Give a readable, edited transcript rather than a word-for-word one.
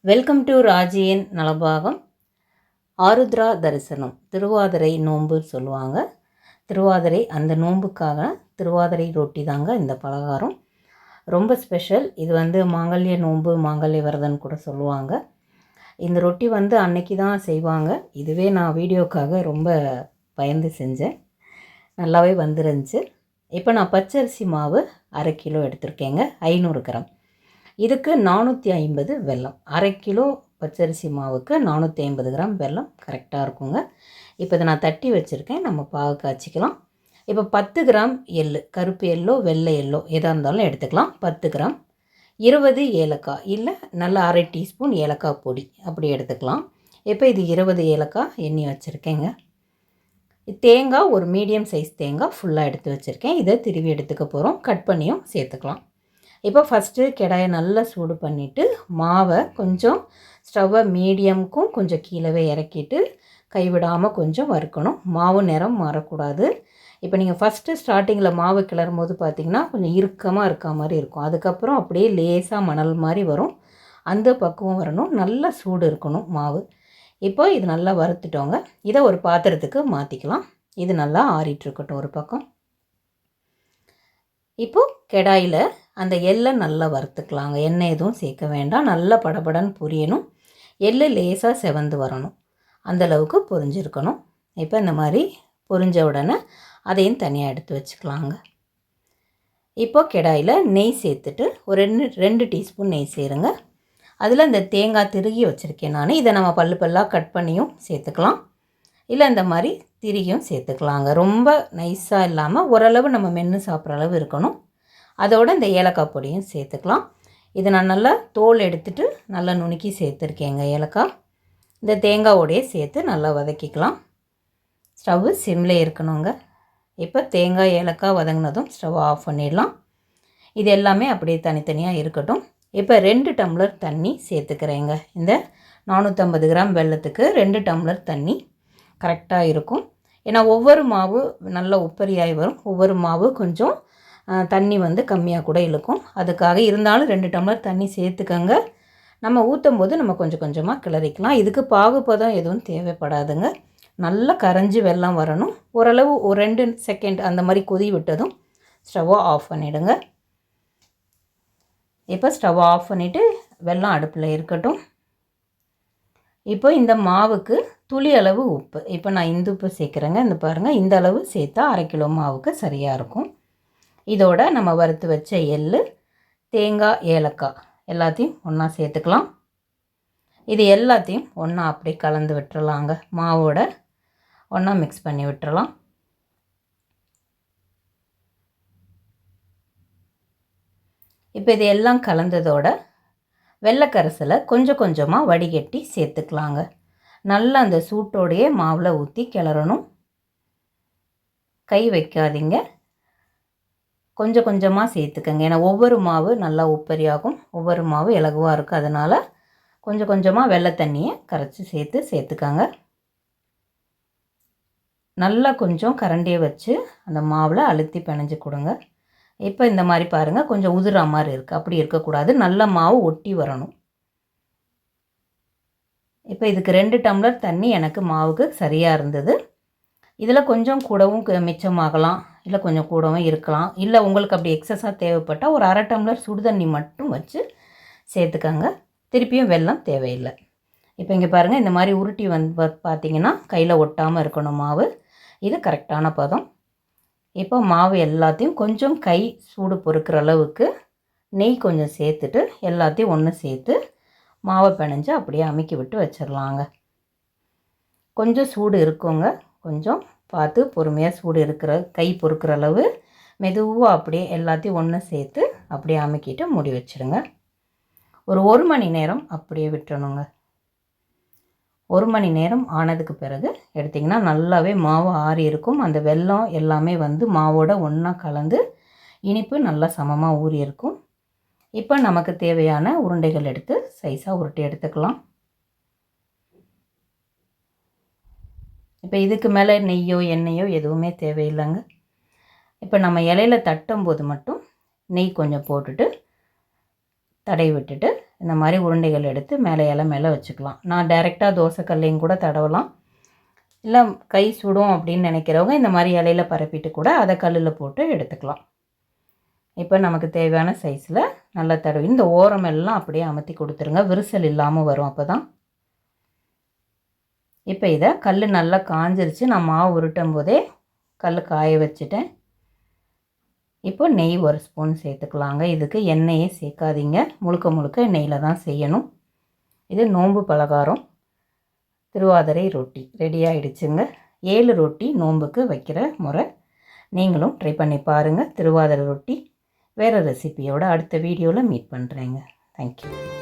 Welcome to ராஜியின் Nalabagam. Arudra தரிசனம் திருவாதிரை நோன்பு சொல்லுவாங்க. திருவாதிரை அந்த நோன்புக்காக திருவாதிரை ரொட்டி தாங்க இந்த பலகாரம். ரொம்ப ஸ்பெஷல். இது மாங்கல்ய நோன்பு, மாங்கல்ய விரதம் கூட சொல்லுவாங்க. இந்த ரொட்டி அன்னைக்கு தான் செய்வாங்க. இதுவே நான் வீடியோக்காக ரொம்ப பயந்து செஞ்சேன். நல்லாவே வந்துருந்துச்சு. இப்போ நான் பச்சரிசி மாவு 1/2 கிலோ எடுத்திருக்கேங்க, 500 கிராம். இதுக்கு 450 வெல்லம். 1/2 கிலோ பச்சரிசி மாவுக்கு 450 கிராம் வெல்லம் கரெக்டாக இருக்குங்க. இப்போ இதை நான் தட்டி வச்சுருக்கேன். நம்ம பாகு காய்ச்சிக்கலாம். இப்போ 10 கிராம் எள்ளு, கருப்பு எள்ளோ வெள்ளை எள்ளோ எதாக இருந்தாலும் எடுத்துக்கலாம். 10 கிராம். 20 ஏலக்காய், இல்லை நல்லா 1/2 டீஸ்பூன் ஏலக்காய் பொடி அப்படி எடுத்துக்கலாம். இப்போ இது 20 ஏலக்காய் எண்ணி வச்சுருக்கேங்க. தேங்காய் ஒரு மீடியம் சைஸ் தேங்காய் ஃபுல்லாக எடுத்து வச்சுருக்கேன். இதை திருவி எடுத்துக்க போகிறோம். கட் பண்ணியும் சேர்த்துக்கலாம். இப்போ ஃபஸ்ட்டு கடாயை நல்லா சூடு பண்ணிவிட்டு மாவை கொஞ்சம் ஸ்டவ்வை மீடியமுக்கும் கொஞ்சம் கீழே இறக்கிட்டு கைவிடாமல் கொஞ்சம் வறுக்கணும். மாவு நிறம் மாறக்கூடாது. இப்போ நீங்கள் ஃபஸ்ட்டு ஸ்டார்டிங்கில் மாவு கிளறும் போது பார்த்திங்கன்னா கொஞ்சம் இறுக்கமாக இருக்க மாதிரி இருக்கும். அதுக்கப்புறம் அப்படியே லேசாக மணல் மாதிரி வரும். அந்த பக்குவம் வரணும். நல்லா சூடு இருக்கணும் மாவு. இப்போ இது நல்லா வறுத்துட்டோங்க. இதை ஒரு பாத்திரத்துக்கு மாற்றிக்கலாம். இது நல்லா ஆறிட்டுருக்கட்டும் ஒரு பக்கம். இப்போது கடாயில் அந்த எள்ளை நல்லா வறுத்துக்கலாங்க. எண்ணெய் எதுவும் சேர்க்க வேண்டாம். நல்லா படபடன்னு பொரியணும். எள்ளு லேசாக செவந்து வரணும். அந்தளவுக்கு பொரிஞ்சிருக்கணும். இப்போ இந்த மாதிரி பொரிஞ்ச உடனே அதையும் தனியாக எடுத்து வச்சுக்கலாங்க. இப்போ கடாயில் நெய் சேர்த்துட்டு ஒரு 2 டீஸ்பூன் நெய் சேருங்க. அதில் இந்த தேங்காய் திருகி வச்சுருக்கேன் நான். இதை நம்ம பல்லாக கட் பண்ணியும் சேர்த்துக்கலாம், இல்லை இந்த மாதிரி திருகியும் சேர்த்துக்கலாங்க. ரொம்ப நைஸாக இல்லாமல் ஓரளவு நம்ம மென்று சாப்பிட்ற அளவு இருக்கணும். அதோடு இந்த ஏலக்காய் பொடியும் சேர்த்துக்கலாம். இதை நான் நல்லா தோல் எடுத்துகிட்டு நல்லா நுணுக்கி சேர்த்துருக்கேங்க ஏலக்காய். இந்த தேங்காயோடையே சேர்த்து நல்லா வதக்கிக்கலாம். ஸ்டவ்வு சிம்மில் இருக்கணுங்க. இப்போ தேங்காய் ஏலக்காய் வதங்கினதும் ஸ்டவ் ஆஃப் பண்ணிடலாம். இது எல்லாமே அப்படியே தனித்தனியாக இருக்கட்டும். இப்போ 2 டம்ளர் தண்ணி சேர்த்துக்கிறேங்க. இந்த 450 கிராம் வெல்லத்துக்கு 2 டம்ளர் தண்ணி கரெக்டாக இருக்கும். ஏன்னா ஒவ்வொரு மாவு நல்லா உப்பரியாகி வரும், ஒவ்வொரு மாவு கொஞ்சம் தண்ணி கம்மியாக கூட இழுக்கும். அதுக்காக இருந்தாலும் 2 டம்ளர் தண்ணி சேர்த்துக்கங்க. நம்ம ஊற்றும் போது நம்ம கொஞ்சம் கொஞ்சமாக கிளறிக்கலாம். இதுக்கு பாகுபதம் எதுவும் தேவைப்படாதுங்க. நல்லா கரைஞ்சி வெல்லம் வரணும். ஓரளவு ஒரு 2 செகண்ட் அந்த மாதிரி கொதி விட்டதும் ஸ்டவ்வை ஆஃப் பண்ணிவிடுங்க. இப்போ ஸ்டவ் ஆஃப் பண்ணிவிட்டு வெல்லம் அடுப்பில் இருக்கட்டும். இப்போ இந்த மாவுக்கு துளி அளவு உப்பு, இப்போ நான் இந்த உப்பு சேர்க்குறேங்க. இந்த பாருங்கள், இந்த அளவு சேர்த்தா 1/2 கிலோ மாவுக்கு சரியாக இருக்கும். இதோட நம்ம வறுத்து வச்ச எள்ளு, தேங்காய், ஏலக்காய் எல்லாத்தையும் ஒன்றா சேர்த்துக்கலாம். இது எல்லாத்தையும் ஒன்றா அப்படியே கலந்து விட்டுறலாங்க. மாவோட ஒன்றா மிக்ஸ் பண்ணி விட்டுறலாம். இப்போ இது எல்லாம் கலந்ததோட வெள்ளைக்கரைசலை கொஞ்சம் கொஞ்சமாக வடிகட்டி சேர்த்துக்கலாங்க. நல்லா அந்த சூட்டோடையே மாவில் ஊற்றி கிளறணும். கை வைக்காதீங்க, கொஞ்சம் கொஞ்சமாக சேர்த்துக்கங்க. ஏன்னா ஒவ்வொரு மாவு நல்லா உப்பரியாகும், ஒவ்வொரு மாவு இலகுவாக இருக்குது. அதனால் கொஞ்சம் கொஞ்சமாக வெள்ளை தண்ணியை கரைச்சி சேர்த்துக்கங்க. நல்லா கொஞ்சம் கரண்டியை வச்சு அந்த மாவில் அழுத்தி பிணைஞ்சு கொடுங்க. இப்போ இந்த மாதிரி பாருங்கள், கொஞ்சம் உதிர மாதிரி இருக்குது. அப்படி இருக்கக்கூடாது, நல்ல மாவு ஒட்டி வரணும். இப்போ இதுக்கு 2 டம்ளர் தண்ணி எனக்கு மாவுக்கு சரியாக இருந்தது. இதில் கொஞ்சம் கூடவும் மிச்சமாகலாம், இல்லை கொஞ்சம் கூடவும் இருக்கலாம். இல்லை உங்களுக்கு அப்படி எக்ஸஸாக தேவைப்பட்டால் ஒரு 1/2 டம்ளர் சுடு தண்ணி மட்டும் வச்சு சேர்த்துக்கங்க. திருப்பியும் வெல்லம் தேவையில்லை. இப்போ இங்கே பாருங்கள், இந்த மாதிரி உருட்டி பார்த்திங்கன்னா கையில் ஒட்டாமல் இருக்கணும் மாவு. இது கரெக்டான பதம். இப்போ மாவு எல்லாத்தையும் கொஞ்சம் கை சூடு பொறுக்கிற அளவுக்கு நெய் கொஞ்சம் சேர்த்துட்டு எல்லாத்தையும் ஒன்று சேர்த்து மாவை பிணைஞ்சு அப்படியே அமுக்கி விட்டு வச்சிடலாங்க. கொஞ்சம் சூடு இருக்குங்க, கொஞ்சம் பார்த்து பொறுமையாக சூடு இருக்கிற கை பொறுக்கிற அளவு மெதுவாக அப்படியே எல்லாத்தையும் ஒன்று சேர்த்து அப்படியே அமுக்கிட்டு மூடி வச்சுடுங்க. ஒரு 1 மணி நேரம் அப்படியே விட்டுறணுங்க. 1 மணி நேரம் ஆனதுக்கு பிறகு எடுத்திங்கன்னா நல்லாவே மாவு ஆறி இருக்கும். அந்த வெல்லம் எல்லாமே மாவோட ஒன்றா கலந்து இனிப்பு நல்லா சமமாக ஊறி இருக்கும். இப்போ நமக்கு தேவையான உருண்டைகள் எடுத்து சைஸாக உருட்டி எடுத்துக்கலாம். இப்போ இதுக்கு மேலே நெய்யோ எண்ணெயோ எதுவுமே தேவையில்லைங்க. இப்போ நம்ம இலையில் தட்டும் போது மட்டும் நெய் கொஞ்சம் போட்டுட்டு தடவி விட்டுட்டு இந்த மாதிரி உருண்டைகள் எடுத்து மேலே இலை மேலே வச்சுக்கலாம். நான் டைரெக்டாக தோசைக்கல்லையும் கூட தடவலாம். இல்லை கை சுடும் அப்படின்னு நினைக்கிறவங்க இந்த மாதிரி இலையில் பரப்பிட்டு கூட அதை கல்லில் போட்டு எடுத்துக்கலாம். இப்போ நமக்கு தேவையான சைஸில் நல்லா தடவி இந்த ஓரமெல்லாம் அப்படியே அமர்த்தி கொடுத்துருங்க. விரிசல் இல்லாமல் வரும் அப்போ தான். இப்போ இதை கல் நல்லா காஞ்சிருச்சு. நான் மாவு உருட்டும் போதே கல் காய வச்சுட்டேன். இப்போ நெய் 1 ஸ்பூன் சேர்த்துக்கலாங்க. இதுக்கு எண்ணெயே சேர்க்காதீங்க, முழுக்க நெய்யில் தான் செய்யணும். இது நோன்பு பலகாரம் திருவாதிரை ரொட்டி ரெடி ஆகிடுச்சுங்க. 7 ரொட்டி நோன்புக்கு வைக்கிற முறை. நீங்களும் ட்ரை பண்ணி பாருங்கள். திருவாதிரை ரொட்டி வேறு ரெசிபியோட அடுத்த வீடியோவில் மீட் பண்ணுறேங்க. தேங்க்யூ.